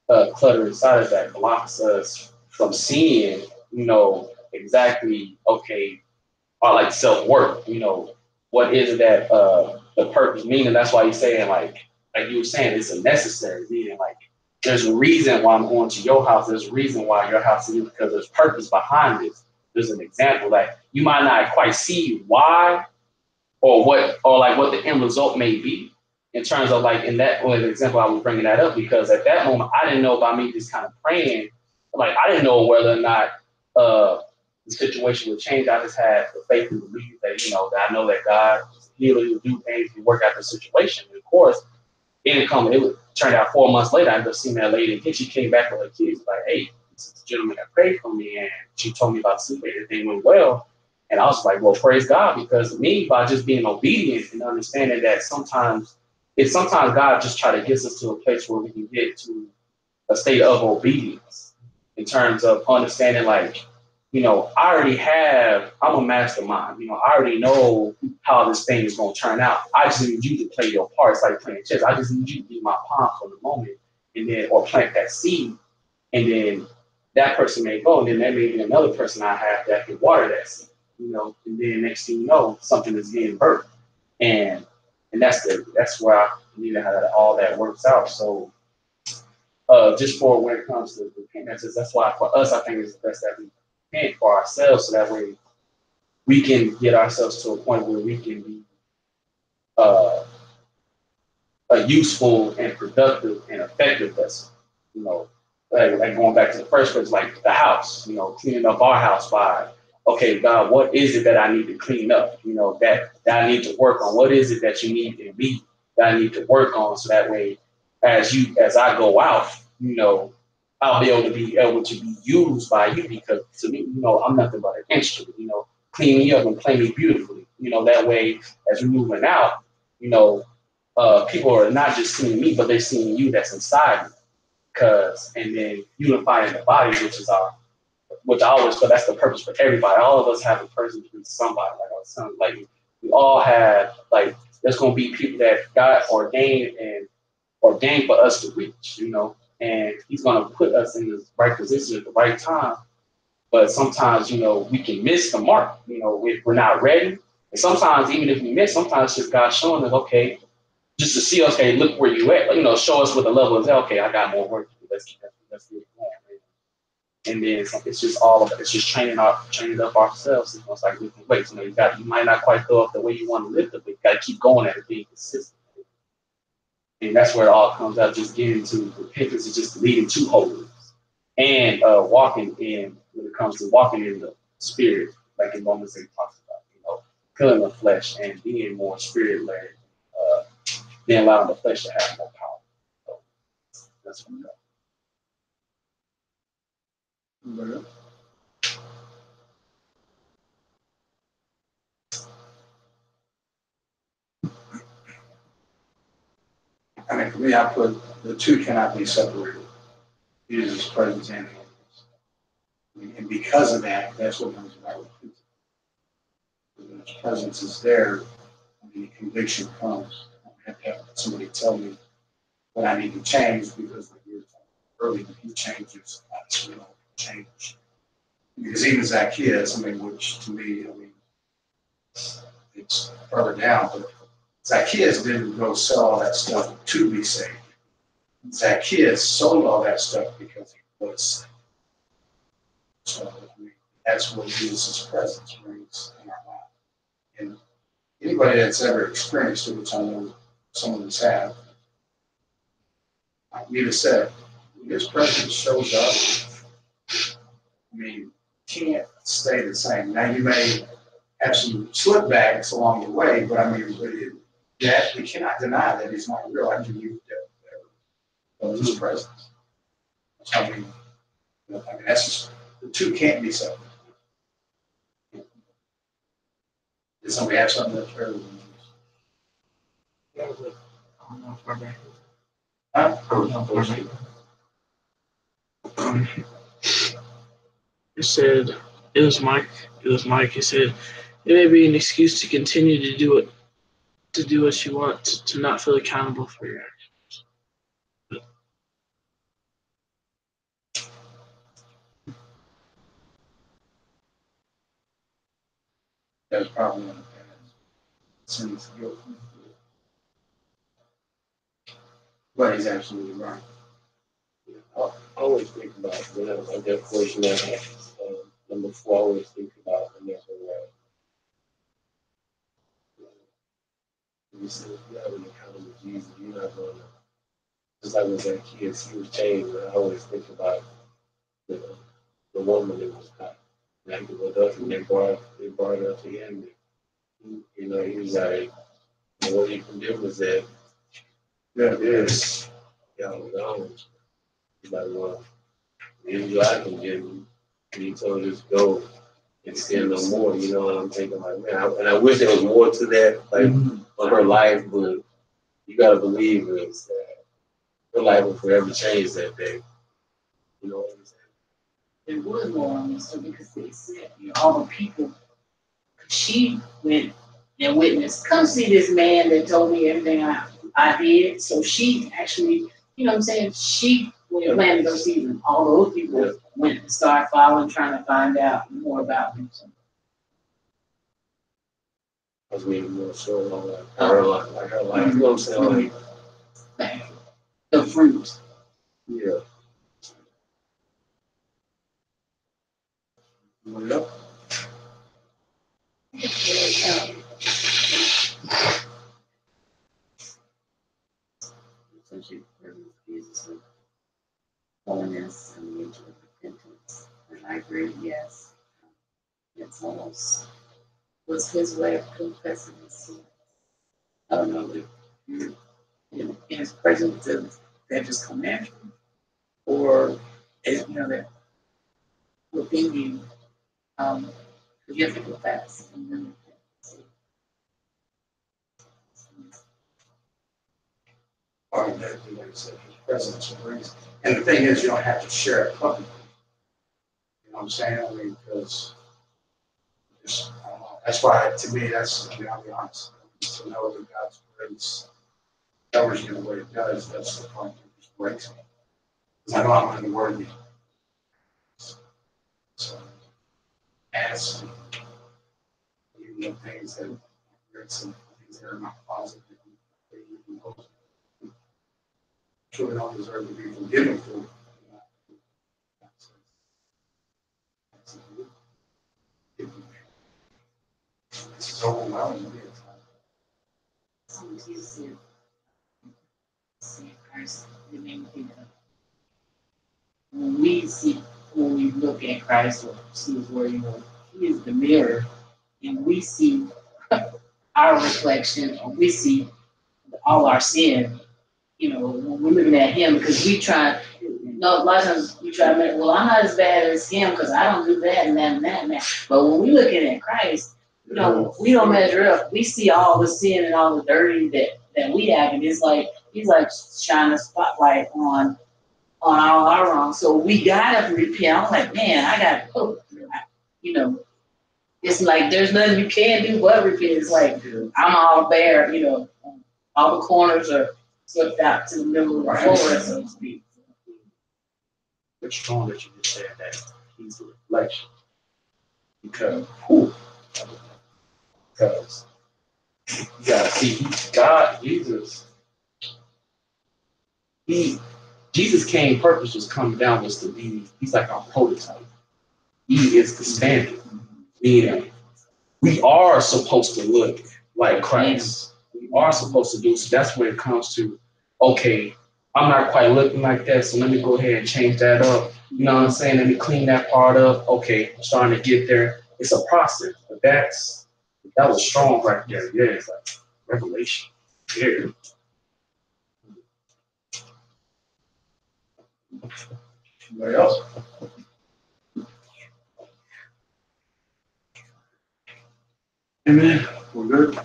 clutter inside of that blocks us from seeing, exactly, okay, or like self-worth, what is it that the purpose means? And that's why you're saying, like you were saying, it's a necessary meaning. Like, there's a reason why I'm going to your house. There's a reason why your house is, because there's purpose behind this. There's an example. Like, you might not quite see why or what the end result may be in terms of, like, in that example, I was bringing that up because at that moment, I didn't know, by me just kind of praying, like, I didn't know whether or not the situation would change. I just had the faith and belief that, that I know that God is a healer, He'll do things to work out the situation. And of course, it turned out 4 months later, I ended up seeing that lady again. She came back with her kids, like, hey, this is the gentleman that prayed for me, and she told me about sleep, everything went well. And I was like, well, praise God, because me, by just being obedient and understanding that sometimes God just try to get us to a place where we can get to a state of obedience in terms of understanding, like, I'm a mastermind. I already know how this thing is going to turn out. I just need you to play your part. It's like playing chess. I just need you to be my pawn for the moment, and then, or plant that seed, and then that person may go, and then there may be another person I have that can water that seed, and then next thing you know, something is getting birthed. And that's where I believe how all that works out. So just for when it comes to repentance, that's why for us, I think it's best that we repent for ourselves, so that way we can get ourselves to a point where we can be a useful and productive and effective vessel. Like going back to the first place, like the house, cleaning up our house by, okay, God, what is it that I need to clean up? That I need to work on. What is it that you need in me that I need to work on, so that way, as I go out, I'll be able to be used by you, because to me, I'm nothing but an instrument. Clean me up and play me beautifully. That way, as we're moving out, people are not just seeing me, but they're seeing you that's inside me. And then unifying the body, which I always feel that's the purpose for everybody. All of us have a person to be somebody. Like I was saying, like, we all have, like, there's going to be people that God ordained for us to reach, and He's going to put us in the right position at the right time. But sometimes, we can miss the mark. We're not ready. And sometimes, even if we miss, sometimes it's just God showing us, okay, just to see us, okay, look where you at. Show us what the level is. Okay, I got more work to do. Let's get it going. And then it's just all of it. It's just training up ourselves. It's like lifting weights. You might not quite go up the way you want to lift it, but you got to keep going at it, being consistent. And that's where it all comes out. Just getting to repentance is just leading to holiness, and walking in, when it comes to walking in the spirit, like in Romans 8 talks about, killing the flesh and being more spirit led, then allowing the flesh to have more power. So that's what we got. I mean, for me, I put the two cannot be separated. Jesus' presence and holiness. And because of that, that's what comes about repentance. When His presence is there, the conviction comes. I have to have somebody tell me what I need to change, because, like you were talking earlier, if He changes, that's when I'll change. Because even Zacchaeus, which to me, it's further down, but Zacchaeus didn't go sell all that stuff to be saved. Zacchaeus sold all that stuff because he was saved. So that's what Jesus' presence brings in our life. And anybody that's ever experienced it, which I know some of us have, like Nita said, when His presence shows up, can't stay the same. Now, you may have some slip backs along the way, but that we cannot deny that He's not real. I can use that His presence. So, that's just, the two can't be separate. Did somebody have something that's fairly That was it. I don't know if we're back. Huh? It said, it was Mike. It said, it may be an excuse to continue to do it, to do what you want, to not feel accountable for your actions. That's probably one of the parents. Sense of guilt. But he's absolutely right. I always think about when I was like that portion of number 4. I always think about the mental right. You said if you have an encounter with Jesus, you're not going to, just like with that kid, he was changed. I always think about the, the woman that was caught. Like with us, when they brought it up to him. You know, he was like, what you can do is that, Yeah, yes, y'all gone. He's like, well, maybe I can give you. And he told us go and sin no more. You know what I'm thinking? Like, man, and I wish there was more to that, like, on her life, but you got to believe is that her life will forever change that day. You know what I'm saying? There was more on this, so because they said, all the people, she went and witnessed, come see this man that told me everything I did. So she actually, you know what I'm saying, she went planned to go see them. All those people went and started following, trying to find out more about him. So. I was meaning more so on like her life, you know what I'm saying? Like the fruit. Yeah. Yep. Essentially, Jesus with holiness and the age of repentance. And I agree, yes. It's almost was his way of confessing his sin. I don't know if you're in his presence of that just come naturally, or that within you, you have to confess and then Part of that, like I said, his presence brings. And the thing is, you don't have to share it publicly. You know what I'm saying? I mean, because I don't know. That's why, to me, I'll be honest. To know that God's grace covers you the way it does, that's the point that just breaks me. Because I know I'm unworthy. So, ask me. Even the things that some things that are not positive, truly don't deserve to be forgiven for. It's overwhelming. sometimes you see Christ, it made me think of when we look at Christ or see his word, he is the mirror, and we see our reflection, or we see all our sin, when we're looking at him, because a lot of times we try to make, well, I'm not as bad as him because I don't do that and that and that and that. But when we're looking at Christ, we don't measure up. We see all the sin and all the dirty that we have, and it's like he's like shining a spotlight on all our wrongs. So we gotta repent. I'm like, man, I gotta, it's like there's nothing you can do but repent. It's like I'm all bare, all the corners are slipped out to the middle of the floor, so to speak. It's strong that you just said that he's a reflection. Because you gotta see Jesus came, purpose was coming down was to be, he's like our prototype. He is the standard. Meaning, we are supposed to look like Christ. We are supposed to do, so that's when it comes to, okay, I'm not quite looking like that, so let me go ahead and change that up. You know what I'm saying? Let me clean that part up. Okay, I'm starting to get there. It's a process, but that was strong right there. Yeah, it's like revelation. Yeah. Anybody else? Amen. We're good.